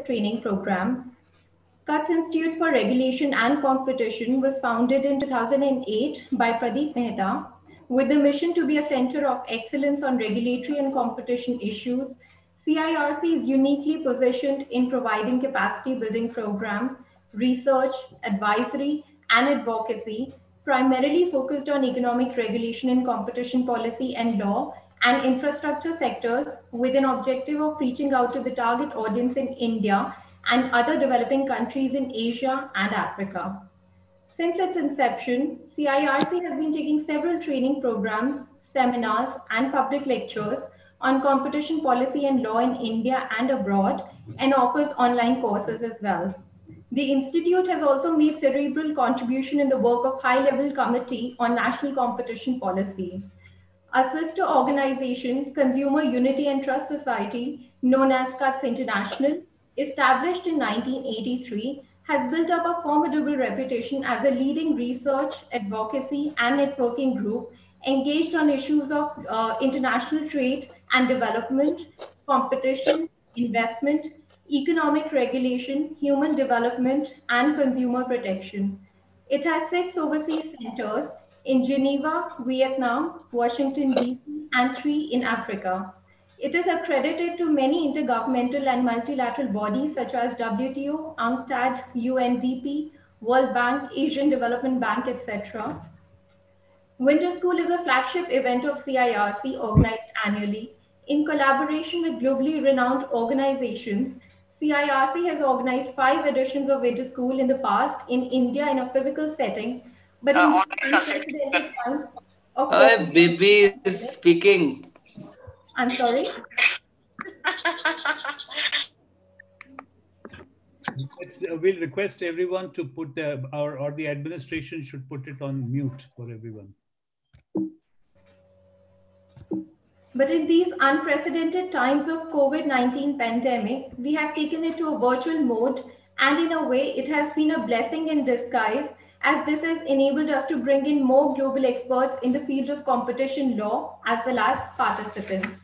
training program. Kutch Institute for Regulation and Competition was founded in 2008 by Pradeep Mehta with the mission to be a center of excellence on regulatory and competition issues. CIRC is uniquely positioned in providing capacity building program, research, advisory, and advocacy, primarily focused on economic regulation and competition policy and law and infrastructure sectors with an objective of reaching out to the target audience in India and other developing countries in Asia and Africa. Since its inception, CIRC has been taking several training programs, seminars, and public lectures on competition policy and law in India and abroad, and offers online courses as well. The Institute has also made cerebral contribution in the work of High-Level Committee on National Competition Policy. A sister organization, Consumer Unity and Trust Society, known as CUTS International, established in 1983, has built up a formidable reputation as a leading research, advocacy, and networking group engaged on issues of international trade and development, competition, investment, economic regulation, human development, and consumer protection. It has 6 overseas centers in Geneva, Vietnam, Washington, D.C., and 3 in Africa. It is accredited to many intergovernmental and multilateral bodies such as WTO, UNCTAD, UNDP, World Bank, Asian Development Bank, etc. Winter School is a flagship event of CIRC organized annually. In collaboration with globally renowned organizations, CIRC has organized 5 editions of Winter School in the past in India in a physical setting, but in these unprecedented times of Hi, COVID, Bibi is speaking. I'm sorry. We'll request everyone to put or the administration should put it on mute for everyone. But in these unprecedented times of COVID-19 pandemic, we have taken it to a virtual mode, and in a way it has been a blessing in disguise as this has enabled us to bring in more global experts in the field of competition law as well as participants.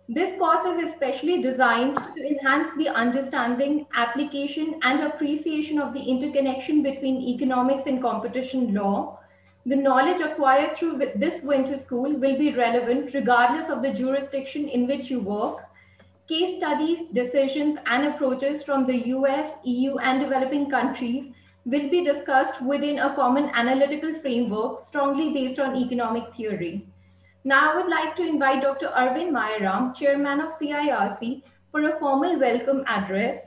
This course is especially designed to enhance the understanding, application, and appreciation of the interconnection between economics and competition law. The knowledge acquired through this winter school will be relevant regardless of the jurisdiction in which you work. Case studies, decisions, and approaches from the US, EU, and developing countries will be discussed within a common analytical framework strongly based on economic theory. Now I would like to invite Dr. Arvind Mayaram, Chairman of CIRC, for a formal welcome address.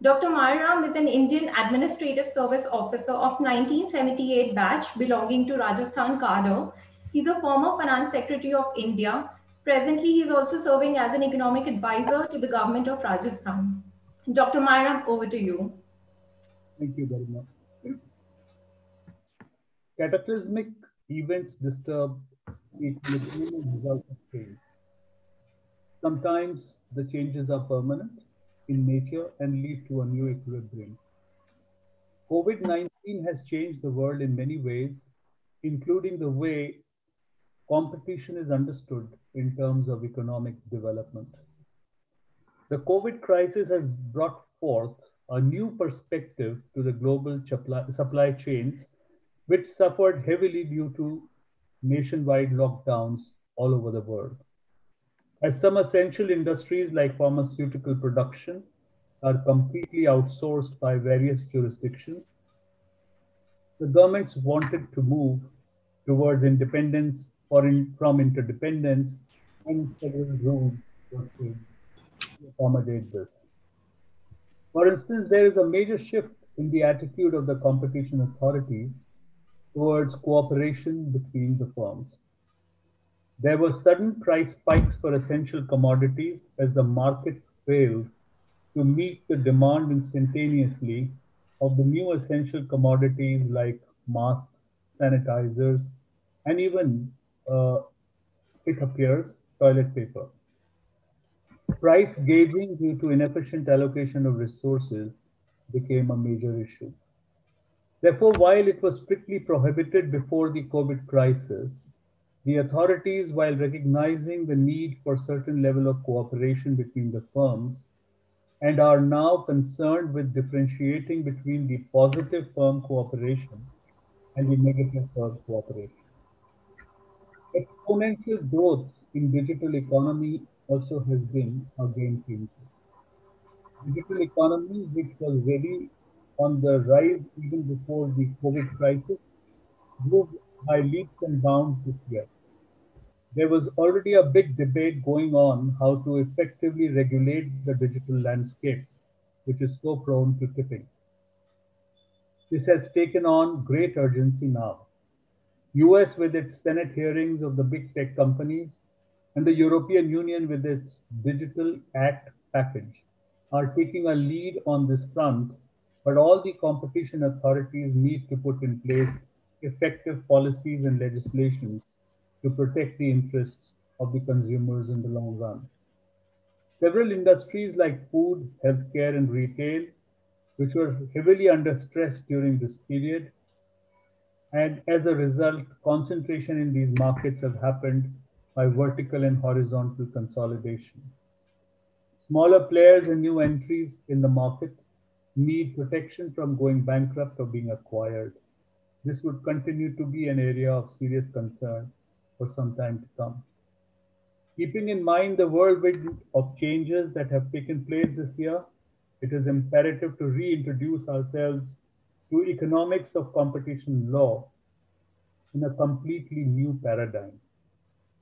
Dr. Mayaram is an Indian Administrative Service Officer of 1978 batch belonging to Rajasthan cadre. He's a former Finance Secretary of India. Presently, he is also serving as an economic advisor to the government of Rajasthan. Dr. Mayaram, over to you. Thank you very much. Cataclysmic events disturb equilibrium and result of change. Sometimes the changes are permanent in nature and lead to a new equilibrium. COVID-19 has changed the world in many ways, including the way competition is understood in terms of economic development. The COVID crisis has brought forth a new perspective to the global supply chains, which suffered heavily due to nationwide lockdowns all over the world. As some essential industries like pharmaceutical production are completely outsourced by various jurisdictions, the governments wanted to move towards independence from interdependence, and several rules were changed to accommodate this. For instance, there is a major shift in the attitude of the competition authorities towards cooperation between the firms. There were sudden price spikes for essential commodities as the markets failed to meet the demand instantaneously of the new essential commodities like masks, sanitizers, and even, it appears, toilet paper. Price gauging due to inefficient allocation of resources became a major issue. Therefore, while it was strictly prohibited before the COVID crisis, the authorities, while recognizing the need for certain level of cooperation between the firms and are now concerned with differentiating between the positive firm cooperation and the negative firm cooperation. Exponential growth in digital economy also has been a game changer. Digital economy, which was ready on the rise even before the COVID crisis, grew by leaps and bounds this year. There was already a big debate going on how to effectively regulate the digital landscape, which is so prone to tipping. This has taken on great urgency now. US with its Senate hearings of the big tech companies and the European Union with its Digital Act package are taking a lead on this front, but all the competition authorities need to put in place effective policies and legislations to protect the interests of the consumers in the long run. Several industries like food, healthcare, and retail, which were heavily under stress during this period, and as a result, concentration in these markets have happened by vertical and horizontal consolidation. Smaller players and new entries in the market need protection from going bankrupt or being acquired. This would continue to be an area of serious concern for some time to come. Keeping in mind the whirlwind of changes that have taken place this year, it is imperative to reintroduce ourselves to economics of competition law in a completely new paradigm.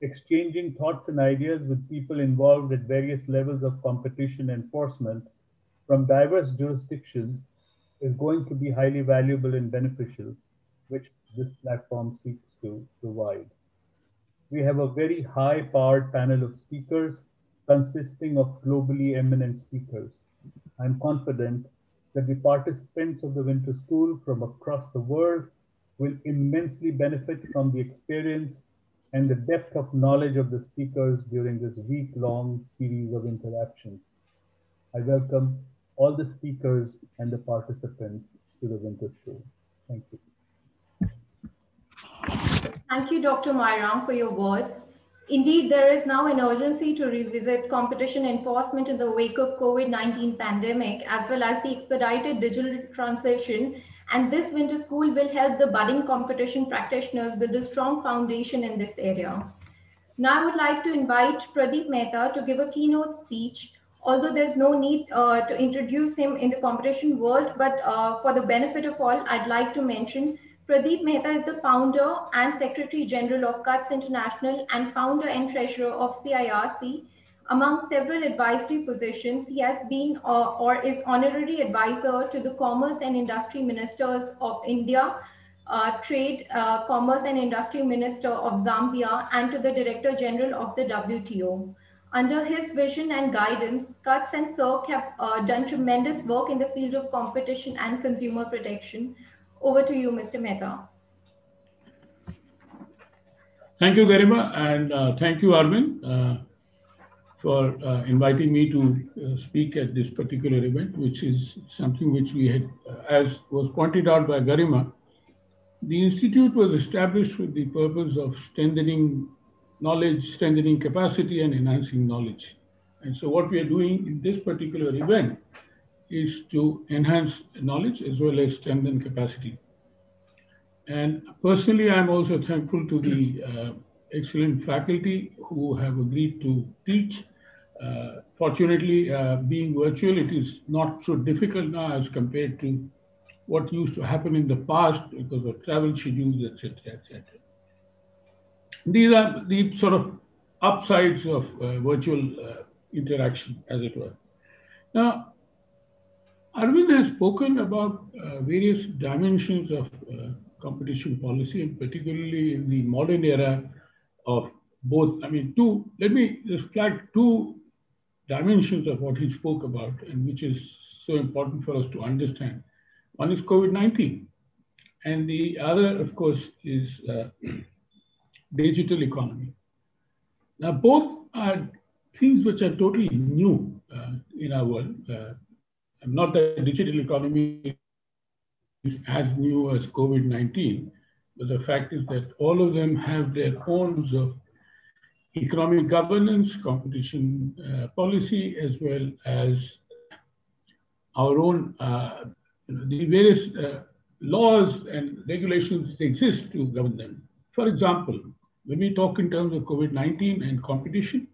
Exchanging thoughts and ideas with people involved at various levels of competition enforcement from diverse jurisdictions is going to be highly valuable and beneficial, which this platform seeks to provide. We have a very high-powered panel of speakers consisting of globally eminent speakers. I'm confident that the participants of the Winter School from across the world will immensely benefit from the experience and the depth of knowledge of the speakers during this week-long series of interactions. I welcome all the speakers and the participants to the Winter School. Thank you. Thank you, Dr. Mairang, for your words. Indeed, there is now an urgency to revisit competition enforcement in the wake of COVID-19 pandemic, as well as the expedited digital transition. And this Winter School will help the budding competition practitioners build a strong foundation in this area. Now I would like to invite Pradeep Mehta to give a keynote speech, although there's no need to introduce him in the competition world, but for the benefit of all, I'd like to mention Pradeep Mehta is the founder and Secretary General of CUTS International and founder and treasurer of CIRC. Among several advisory positions, he has been or is honorary advisor to the Commerce and Industry Ministers of India, Trade, Commerce and Industry Minister of Zambia, and to the Director General of the WTO. Under his vision and guidance, CUTS and CIRC have done tremendous work in the field of competition and consumer protection. Over to you, Mr. Mehta. Thank you, Garima, and thank you, Arvind, for inviting me to speak at this particular event, which is something which we had, as was pointed out by Garima. The Institute was established with the purpose of strengthening knowledge, strengthening capacity, and enhancing knowledge. And so what we are doing in this particular event is to enhance knowledge as well as strengthen capacity. And personally, I'm also thankful to the excellent faculty who have agreed to teach. Fortunately, being virtual, it is not so difficult now as compared to what used to happen in the past because of travel schedules, etc., etc. These are the sort of upsides of virtual interaction, as it were. Now, Arvind has spoken about various dimensions of competition policy, and particularly in the modern era of both. Let me just flag two dimensions of what he spoke about, and which is so important for us to understand. One is COVID-19, and the other, of course, is digital economy. Now, both are things which are totally new in our world. Not that digital economy is as new as COVID-19, but the fact is that all of them have their own of economic governance, competition policy, as well as our own, the various laws and regulations that exist to govern them. For example, when we talk in terms of COVID-19 and competition,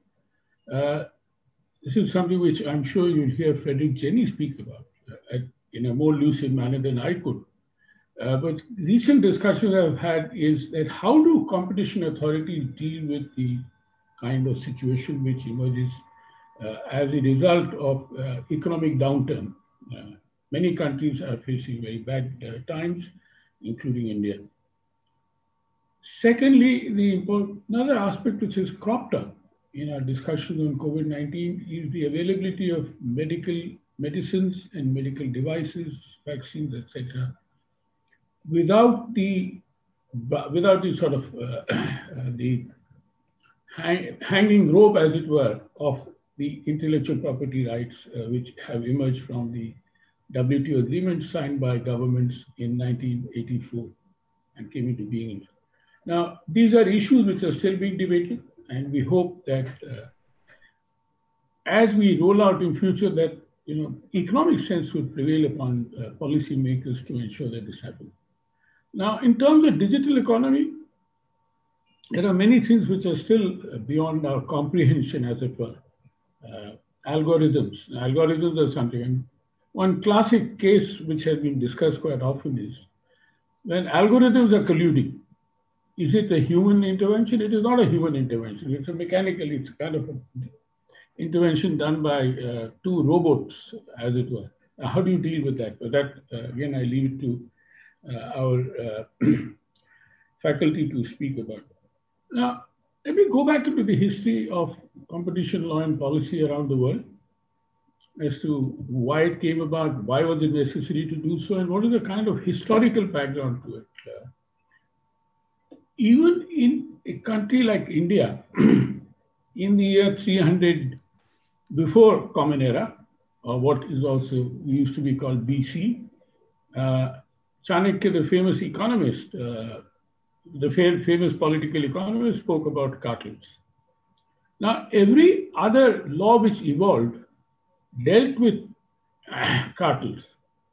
this is something which I'm sure you'll hear Frederick Jenny speak about in a more lucid manner than I could. But recent discussions I've had is that how do competition authorities deal with the kind of situation which emerges as a result of economic downturn? Many countries are facing very bad times, including India. Secondly, another aspect which has cropped up in our discussions on COVID-19 is the availability of medical medicines and medical devices, vaccines, etc., without the sort of the hanging rope, as it were, of the intellectual property rights which have emerged from the WTO agreement signed by governments in 1984 and came into being. Now, these are issues which are still being debated, and we hope that as we roll out in future that economic sense will prevail upon policymakers to ensure that this happens. Now, in terms of digital economy, there are many things which are still beyond our comprehension, as it were. Algorithms are something. And one classic case which has been discussed quite often is when algorithms are colluding, is it a human intervention? It is not a human intervention. It's a mechanical, it's kind of an intervention done by two robots, as it were. How do you deal with that? But that, again, I leave it to our faculty to speak about. Now, let me go back into the history of competition law and policy around the world as to why it came about, why was it necessary to do so, and what is the kind of historical background to it. Even in a country like India, in the year 300 before Common Era, or what is also used to be called BC, Chanakya, the famous economist, the famous political economist, spoke about cartels. Now, every other law which evolved dealt with cartels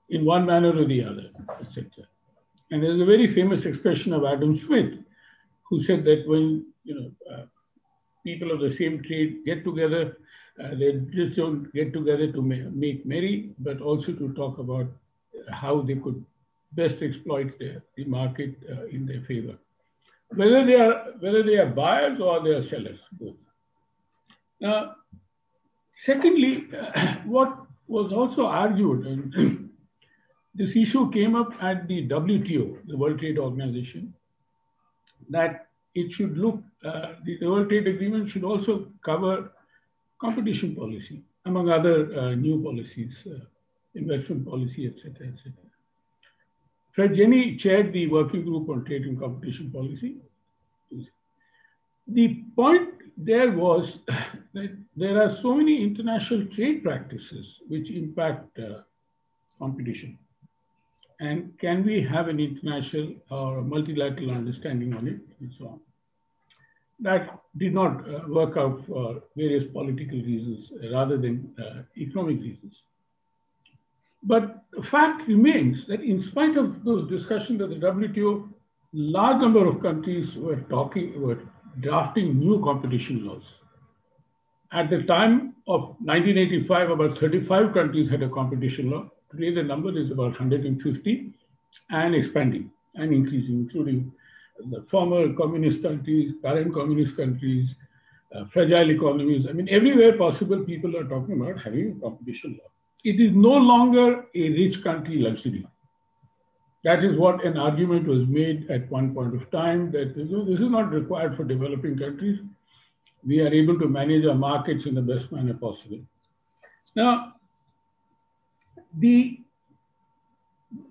in one manner or the other, etc. And there's a very famous expression of Adam Smith, who said that when people of the same trade get together, they just don't get together to make merry, but also to talk about how they could best exploit the market in their favor. Whether they are buyers or they are sellers, both. Now, secondly, what was also argued, and this issue came up at the WTO, the World Trade Organization, that it should look, the World Trade Agreement should also cover competition policy, among other new policies, investment policy, etc., etc. Fred Jenny chaired the working group on trade and competition policy. The point there was that there are so many international trade practices which impact competition. And can we have an international or multilateral understanding on it, and so on? That did not work out for various political reasons rather than economic reasons. But the fact remains that in spite of those discussions at the WTO, large number of countries were drafting new competition laws. At the time of 1985, about 35 countries had a competition law. Today, the number is about 150 and expanding and increasing, including the former communist countries, current communist countries, fragile economies. I mean, everywhere possible, people are talking about having a competition law. It is no longer a rich country luxury. That is what an argument was made at one point of time, that this is not required for developing countries. We are able to manage our markets in the best manner possible. Now,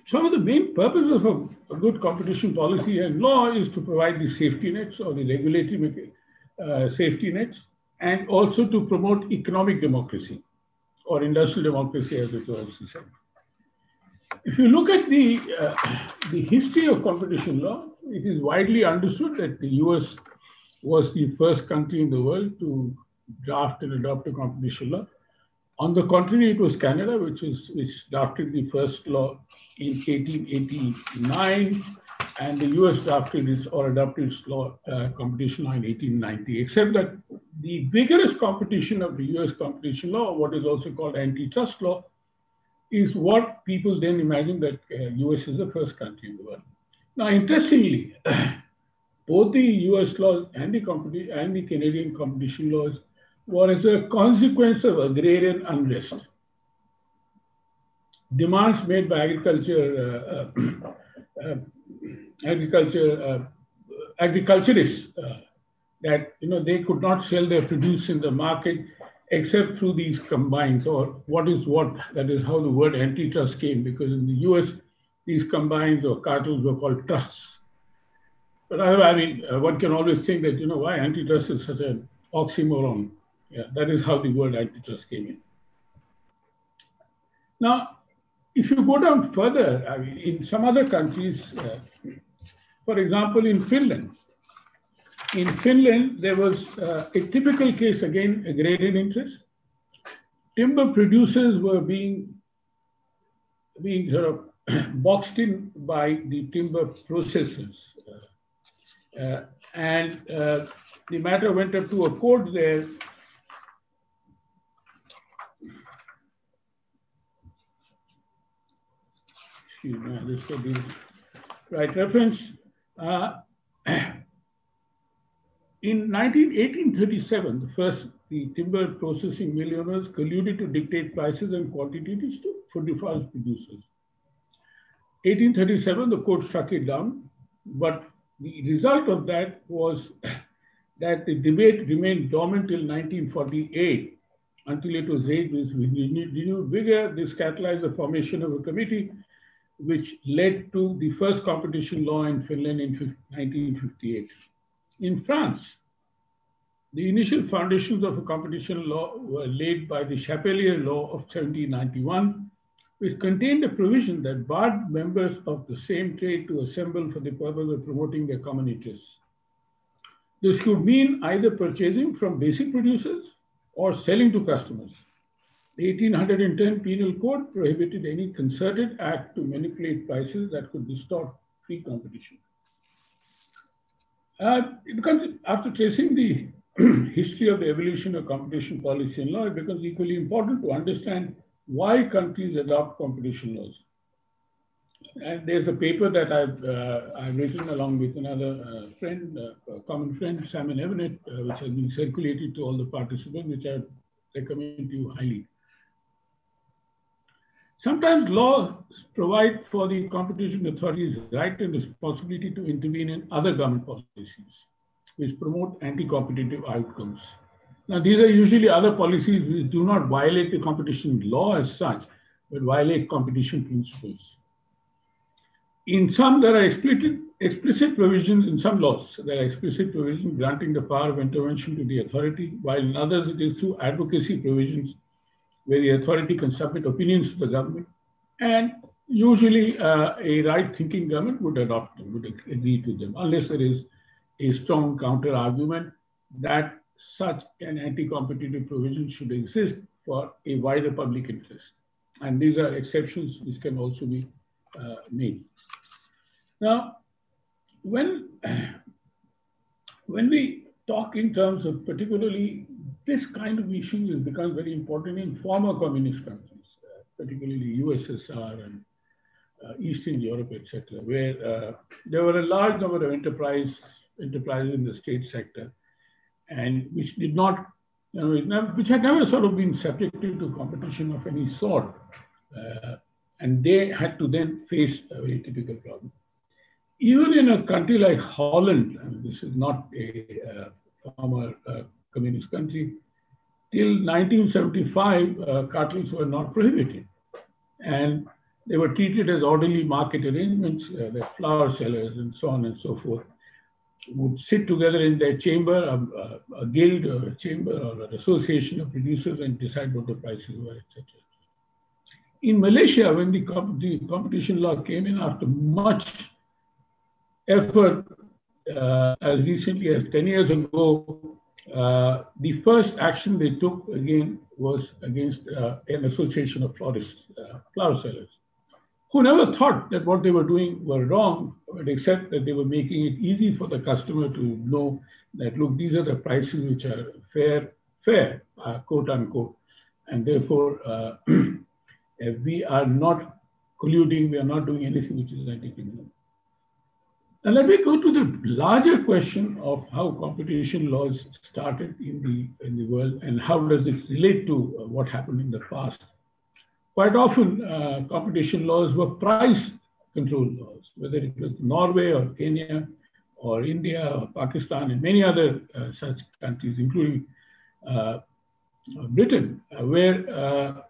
some of the main purposes of a good competition policy and law is to provide the safety nets or the regulatory safety nets, and also to promote economic democracy or industrial democracy, as it's also said. If you look at the history of competition law, it is widely understood that the US was the first country in the world to draft and adopt a competition law. On the contrary, it was Canada which drafted the first law in 1889, and the US drafted its or adopted its law, competition law in 1890, except that the vigorous competition of the US competition law, what is also called antitrust law, is what people then imagine that US is the first country in the world. Now, interestingly, both the US laws and the Canadian competition laws were as a consequence of agrarian unrest. Demands made by agriculturists that they could not sell their produce in the market except through these combines, or that is how the word antitrust came, because in the US, these combines or cartels were called trusts. But I mean, one can always think that, why antitrust is such an oxymoron. Yeah, that is how the word antitrust came in. Now, if you go down further, I mean, in some other countries, for example, in Finland, there was a typical case, again, agrarian interest. Timber producers were being sort of boxed in by the timber processors. And the matter went up to a court there. Excuse me, this is the right reference. In 1837, the timber processing mill owners colluded to dictate prices and quantities to forest producers. 1837, the court struck it down, but the result of that was that the debate remained dormant till 1948, until it was raised with renewed vigor. This catalyzed the formation of a committee which led to the first competition law in Finland in 1958. In France, the initial foundations of a competition law were laid by the Chapelier Law of 1791, which contained a provision that barred members of the same trade to assemble for the purpose of promoting their common interests. This could mean either purchasing from basic producers or selling to customers. The 1810 Penal Code prohibited any concerted act to manipulate prices that could distort free competition. After tracing the history of the evolution of competition policy and law, it becomes equally important to understand why countries adopt competition laws. And there's a paper that I've written along with another friend, a common friend, Simon Evanet, which has been circulated to all the participants, which I recommend to you highly. Sometimes laws provide for the competition authorities right and responsibility to intervene in other government policies, which promote anti-competitive outcomes. Now, these are usually other policies which do not violate the competition law as such, but violate competition principles. In some, there are explicit provisions in some laws. There are explicit provisions granting the power of intervention to the authority, while in others it is through advocacy provisions where the authority can submit opinions to the government. And usually a right-thinking government would adopt them, would agree to them, unless there is a strong counter-argument that such an anti-competitive provision should exist for a wider public interest. And these are exceptions which can also be made. Now, when we talk in terms of particularly this kind of issue has become very important in former communist countries, particularly USSR and Eastern Europe, etc., where there were a large number of enterprises in the state sector, and which did not, which had never sort of been subjected to competition of any sort, and they had to then face a very typical problem. Even in a country like Holland, and this is not a former communist country, till 1975, cartels were not prohibited. And they were treated as orderly market arrangements, the flower sellers and so on and so forth would sit together in their chamber, a guild or a chamber or an association of producers, and decide what the prices were, etc. In Malaysia, when the competition law came in after much effort, as recently as 10 years ago, the first action they took, again, was against an association of florists, flower sellers, who never thought that what they were doing were wrong, but except that they were making it easy for the customer to know that, look, these are the prices which are fair, quote unquote, and therefore we are not colluding, we are not doing anything which is anti-competitive. And let me go to the larger question of how competition laws started in the world and how does it relate to what happened in the past. Quite often, competition laws were price control laws, whether it was Norway or Kenya or India or Pakistan and many other such countries, including Britain, where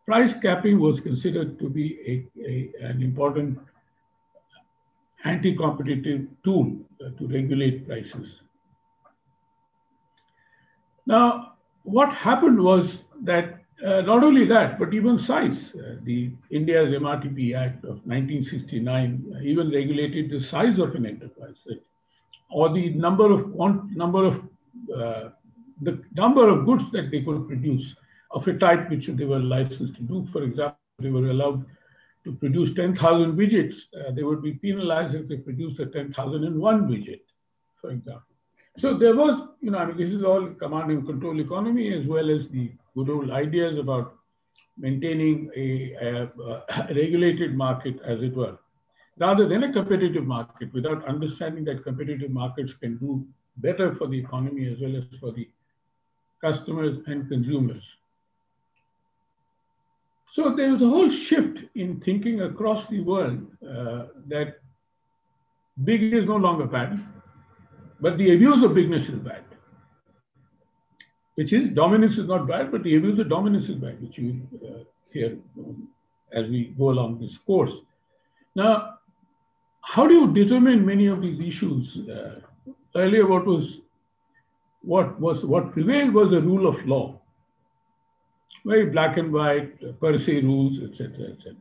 price capping was considered to be an important anti-competitive tool to regulate prices. Now, what happened was that not only that, but even size. The India's MRTP Act of 1969 even regulated the size of an enterprise, or the number of goods that they could produce of a type which they were licensed to do. For example, they were allowed to produce 10,000 widgets. They would be penalized if they produced a 10,001 widget, for example. So there was, I mean, this is all command and control economy, as well as the good old ideas about maintaining a regulated market, as it were, rather than a competitive market, without understanding that competitive markets can do better for the economy as well as for the customers and consumers. So there was a whole shift in thinking across the world that big is no longer bad, but the abuse of bigness is bad. Which is, dominance is not bad, but the abuse of dominance is bad, which you hear as we go along this course. Now, how do you determine many of these issues? Earlier, what prevailed was the rule of law. Very black and white, per se rules, etc., etc.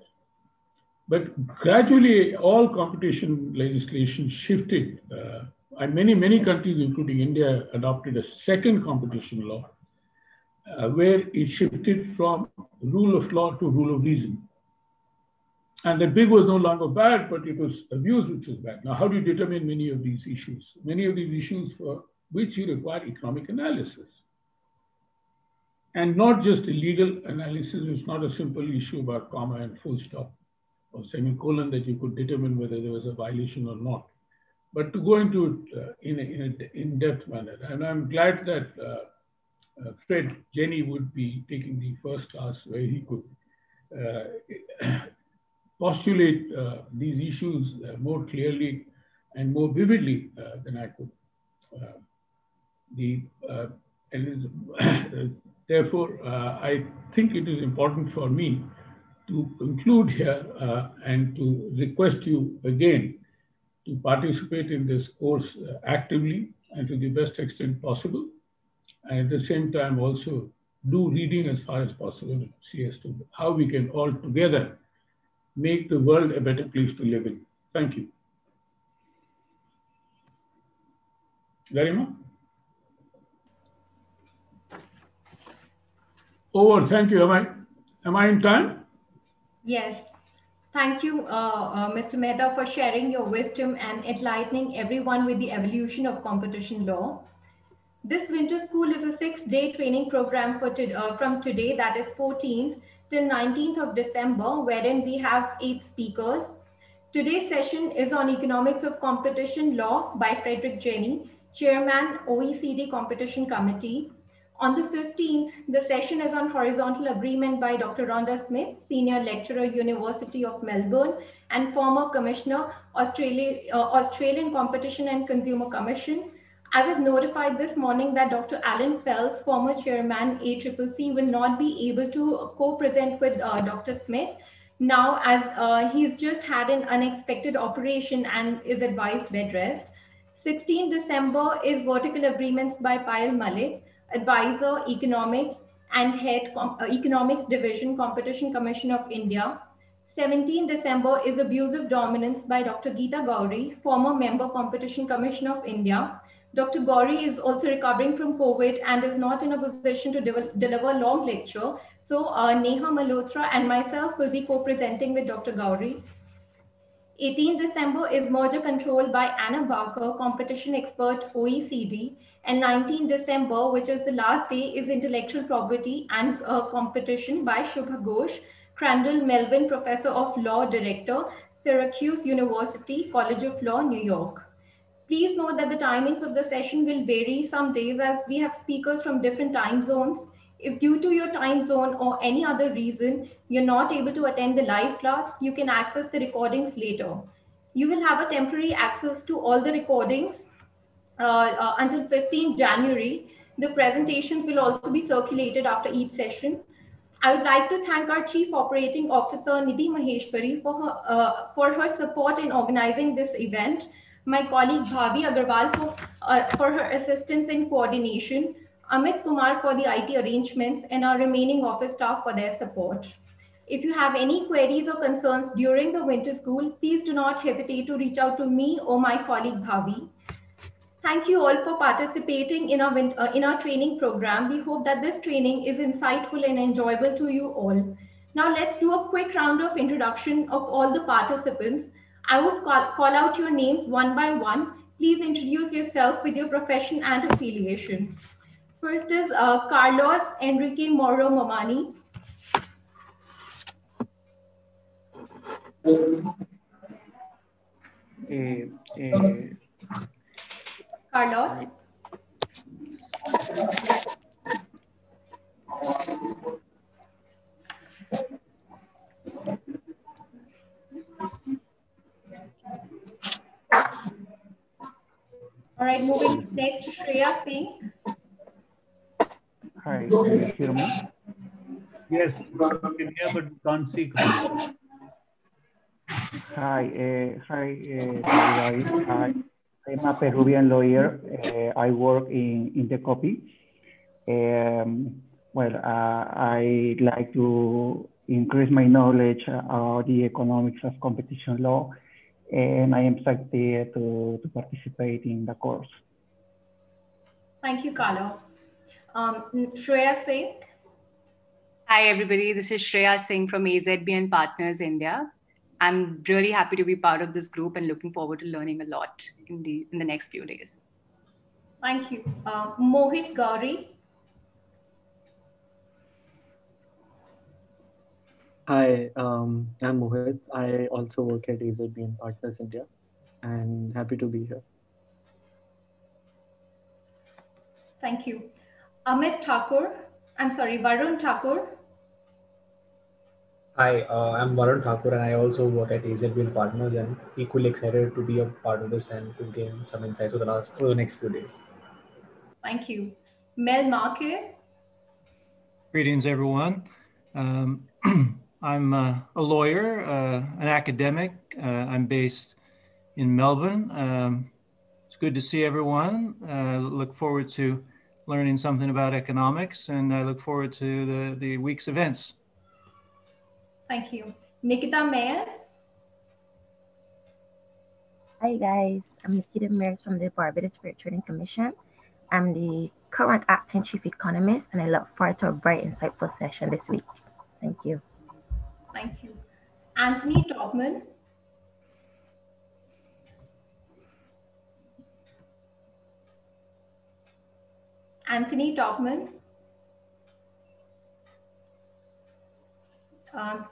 But gradually, all competition legislation shifted. And many countries, including India, adopted a second competition law, where it shifted from rule of law to rule of reason. And the big was no longer bad, but it was abuse which was bad. Now, how do you determine many of these issues? Many of these issues for which you require economic analysis. And not just a legal analysis. It's not a simple issue about comma and full stop or semicolon that you could determine whether there was a violation or not. But to go into it in an in-depth manner. And I'm glad that Fred Jenny would be taking the first class where he could postulate these issues more clearly and more vividly than I could. Therefore, I think it is important for me to conclude here and to request you again to participate in this course actively and to the best extent possible. And at the same time, also do reading as far as possible to see as to how we can all together make the world a better place to live in. Thank you. Garima? Over, thank you. Am I in time? Yes. Thank you, Mr. Mehta, for sharing your wisdom and enlightening everyone with the evolution of competition law. This winter school is a 6-day training program for from today, that is 14th till 19th of December, wherein we have 8 speakers. Today's session is on Economics of Competition Law by Frederick Jenny, Chairman, OECD Competition Committee. On the 15th, the session is on Horizontal Agreement by Dr. Rhonda Smith, Senior Lecturer, University of Melbourne, and former Commissioner, Australian Competition and Consumer Commission. I was notified this morning that Dr. Alan Fels, former Chairman, ACCC, will not be able to co-present with Dr. Smith now, as he's just had an unexpected operation and is advised bed rest. 16 December is Vertical Agreements by Payal Malik, Advisor, Economics, and Head Economics Division, Competition Commission of India. 17 December is Abusive Dominance by Dr. Geeta Gauri, former Member, Competition Commission of India, Dr. Gauri is also recovering from COVID and is not in a position to deliver a long lecture. So Neha Malhotra and myself will be co-presenting with Dr. Gauri. 18 December is merger control by Anna Barker, competition expert OECD. And 19 December, which is the last day, is intellectual property and competition by Shubha Ghosh, Crandall Melvin, professor of law, director, Syracuse University, College of Law, New York. Please note that the timings of the session will vary some days as we have speakers from different time zones. If due to your time zone or any other reason, you're not able to attend the live class, you can access the recordings later. You will have a temporary access to all the recordings until 15 January. The presentations will also be circulated after each session. I would like to thank our Chief Operating Officer, Nidhi Maheshwari, for her support in organizing this event, my colleague Bhavi Agarwal for her assistance in coordination, Amit Kumar for the IT arrangements, and our remaining office staff for their support. If you have any queries or concerns during the winter school, please do not hesitate to reach out to me or my colleague Bhavi. Thank you all for participating in our training program. We hope that this training is insightful and enjoyable to you all. Now let's do a quick round of introduction of all the participants. I would call out your names one by one. Please introduce yourself with your profession and affiliation. First is Carlos Enrique Moro Mamani. Carlos. All right, moving next, Shreya Singh. Hi, can you hear me? Yes, we can hear, but we can't see. Hi, everybody. I'm a Peruvian lawyer. I work in Intercopy. I'd like to increase my knowledge about the economics of competition law, and I am excited to participate in the course. Thank you, Carlo. Shreya Singh. Hi, everybody. This is Shreya Singh from AZBN Partners India. I'm really happy to be part of this group and looking forward to learning a lot in the next few days. Thank you. Mohit Gauri. Hi, I'm Mohit. I also work at AZBN Partners India and happy to be here. Thank you. Varun Thakur. Hi, I'm Varun Thakur and I also work at AZBN Partners and equally excited to be a part of this and to gain some insights for the next few days. Thank you. Mel Marquez. Greetings, everyone. I'm a lawyer, an academic. I'm based in Melbourne. It's good to see everyone. Look forward to learning something about economics, and I look forward to the week's events. Thank you. Nikita Mayers. Hi guys, I'm Nikita Mayers from the Barbados Fair Trading Commission. I'm the current acting chief economist, and I look forward to a very insightful session this week. Thank you. Thank you. Anthony Topman. Anthony Topman.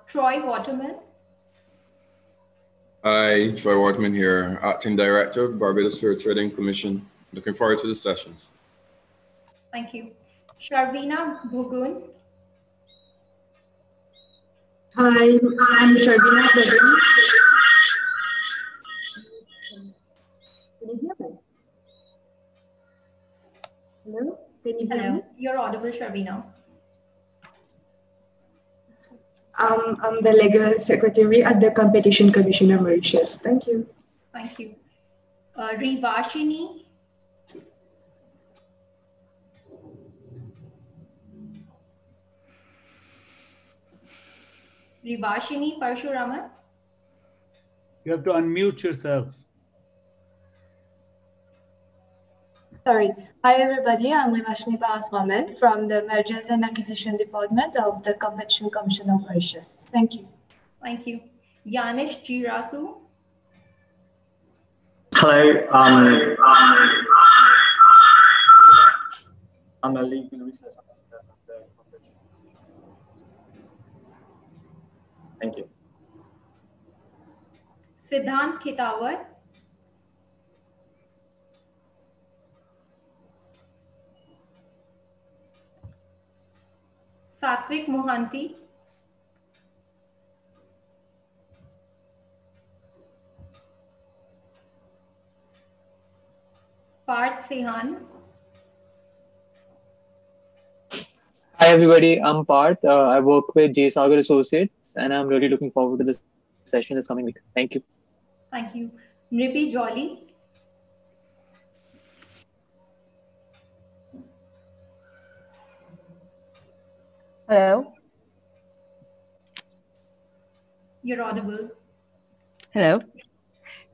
Troy Waterman. Hi, Troy Waterman here, Acting Director, Barbados Fair Trading Commission. Looking forward to the sessions. Thank you. Sharvina Bhugun. Hi, I'm Sharvina Bhugun. Can you hear me? Hello? Can you hear me? You're audible, Sharvina. I'm the legal secretary at the Competition Commission of Mauritius. Thank you. Thank you. Rivashini. Rivashini Parshuraman. You have to unmute yourself. Sorry. Hi, everybody. I'm Rivashni Paraswaman from the Mergers and Acquisition Department of the Competition Commission of Mauritius. Thank you. Thank you. Yanis Girasu. Hello, I'm a legal research officer of the Competition. Thank you. Siddhant Khitawat. Satvik Mohanty. Parth Sehan. Hi everybody, I'm Parth. I work with J Sagar Associates and I'm really looking forward to this session this coming week. Thank you. Thank you. Nripi Jolly. Hello. You're audible. Hello.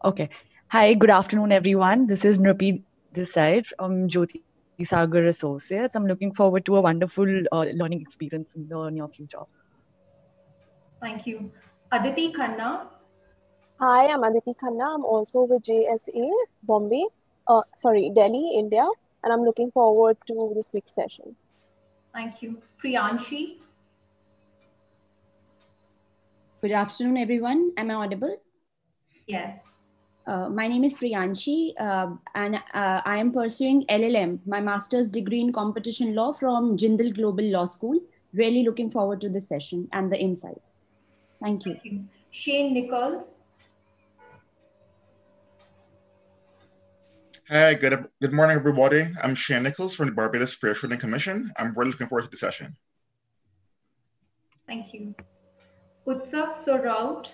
Okay. Hi, good afternoon, everyone. This is Nripi this side from Jyoti Sagar Associates. I'm looking forward to a wonderful learning experience in the near future. Thank you. Aditi Khanna. Hi, I'm Aditi Khanna. I'm also with JSA, Delhi, India, and I'm looking forward to this week's session. Thank you. Priyanshi. Good afternoon, everyone. Am I audible? Yes. My name is Priyanshi, and I am pursuing LLM, my master's degree in competition law from Jindal Global Law School. Really looking forward to this session and the insights. Thank you. Thank you. Shane Nichols. Hi, good morning, everybody. I'm Shane Nichols from the Barbados Fair Trading Commission. I'm really looking forward to the session. Thank you. Utsav Soraut.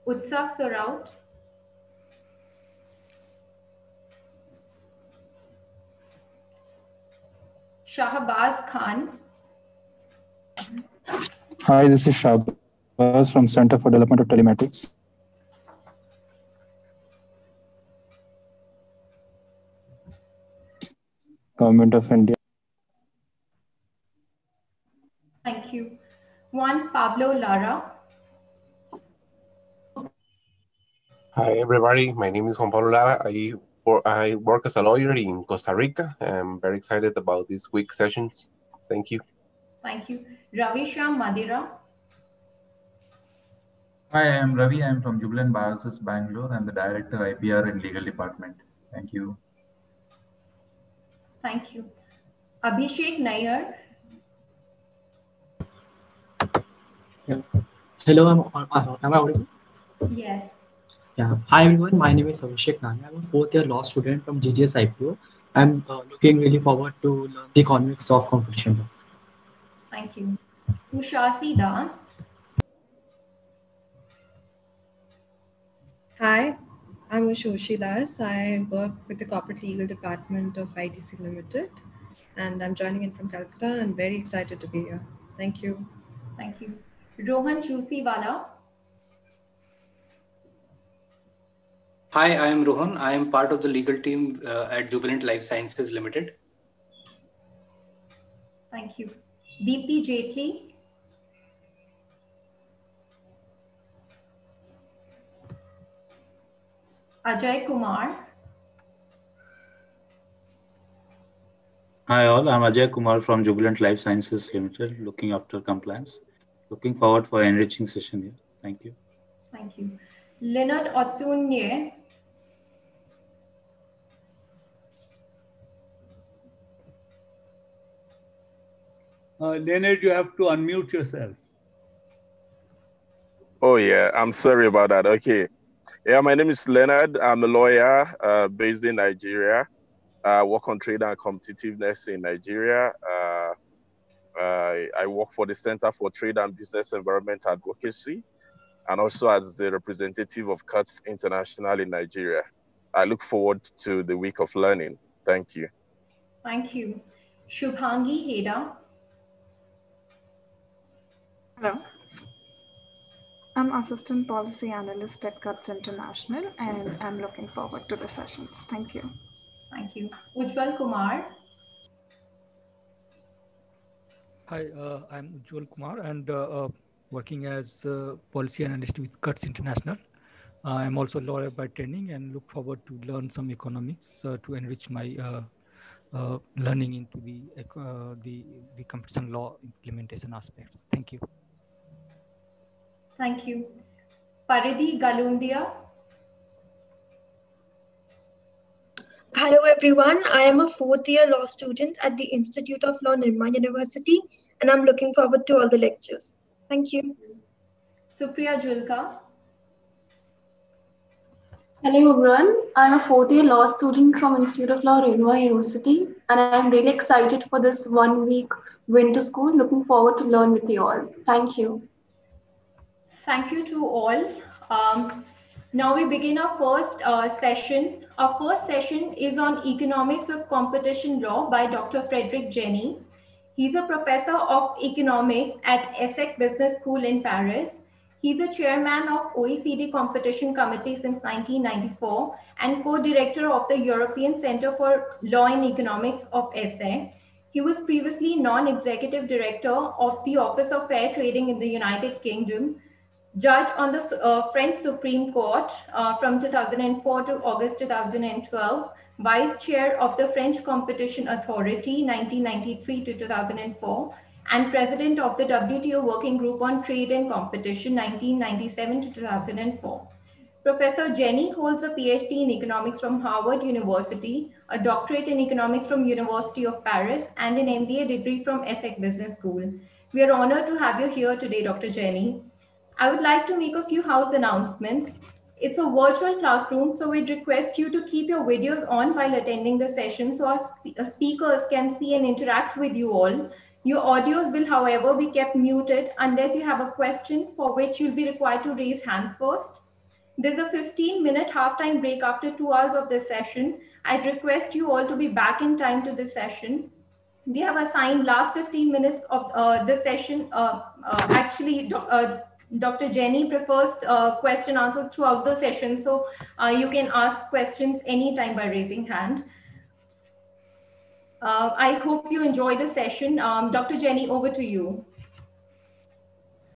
Utsav Soraut. Shahbaz Khan. Hi, this is Shahbaz from Center for Development of Telematics. Government of India. Thank you. Juan Pablo Lara. Hi, everybody. My name is Juan Pablo Lara. I work as a lawyer in Costa Rica. I'm very excited about this week's sessions. Thank you. Thank you. Ravi Shyam Madira. Hi, I am Ravi. I am from Jubilant Biosis, Bangalore. I'm the Director, IPR and Legal Department. Thank you. Thank you. Abhishek Nair. Yeah. Hello, am I audible? Yes. Yeah. Hi, everyone. My name is Abhishek Nair. I'm a fourth-year law student from GGS IPO. I'm looking really forward to learn the economics of competition law. Thank you. Ushasi Das. Hi, I'm Ushoshi Das. I work with the Corporate Legal Department of ITC Limited, and I'm joining in from Calcutta. I'm very excited to be here. Thank you. Thank you. Rohan Chusiwala. Hi, I am Rohan. I am part of the legal team at Jubilant Life Sciences Limited. Thank you. Deepti Jethli. Ajay Kumar. Hi all, I'm Ajay Kumar from Jubilant Life Sciences Limited, looking after compliance. Looking forward for an enriching session here. Thank you. Thank you. Leonard Otunye. Leonard, you have to unmute yourself. Oh yeah, I'm sorry about that. Okay. Yeah, my name is Leonard. I'm a lawyer based in Nigeria. I work on trade and competitiveness in Nigeria. I work for the Center for Trade and Business Environment Advocacy and also as the representative of CUTS International in Nigeria. I look forward to the week of learning. Thank you. Thank you. Shubhangi Heda. Hello. I'm Assistant Policy Analyst at CUTS International, and I'm looking forward to the sessions. Thank you. Thank you. Ujjwal Kumar. Hi, I'm Ujjwal Kumar and working as Policy Analyst with CUTS International. I'm also a lawyer by training and look forward to learn some economics to enrich my learning into the competition law implementation aspects. Thank you. Thank you. Paridhi Galundia. Hello everyone, I am a fourth-year law student at the Institute of Law, Nirma University, and I'm looking forward to all the lectures. Thank you. Supriya Julka. Hello everyone, I'm a fourth-year law student from Institute of Law, Nirma University, and I'm really excited for this 1 week winter school. Looking forward to learn with you all. Thank you. Thank you to all. Now we begin our first session. Our first session is on Economics of Competition Law by Dr. Frederick Jenny. He's a professor of economics at ESSEC Business School in Paris. He's a chairman of OECD Competition Committee since 1994 and co-director of the European Center for Law and Economics of ESSEC. He was previously non-executive director of the Office of Fair Trading in the United Kingdom, judge on the French Supreme Court from 2004 to August 2012, vice chair of the French Competition Authority 1993 to 2004, and president of the WTO Working Group on Trade and Competition 1997 to 2004. Professor Jenny holds a PhD in economics from Harvard University, a doctorate in economics from University of Paris, and an MBA degree from ESSEC Business School. We are honored to have you here today, Dr. Jenny. I would like to make a few house announcements. It's a virtual classroom, so we'd request you to keep your videos on while attending the session so our speakers can see and interact with you all. Your audios will, however, be kept muted unless you have a question for which you'll be required to raise hand first. There's a 15-minute halftime break after 2 hours of the session. I'd request you all to be back in time to the session. We have assigned last 15 minutes of the session. Dr. Jenny prefers question answers throughout the session, so you can ask questions anytime by raising hand. I hope you enjoy the session. Dr. Jenny, over to you.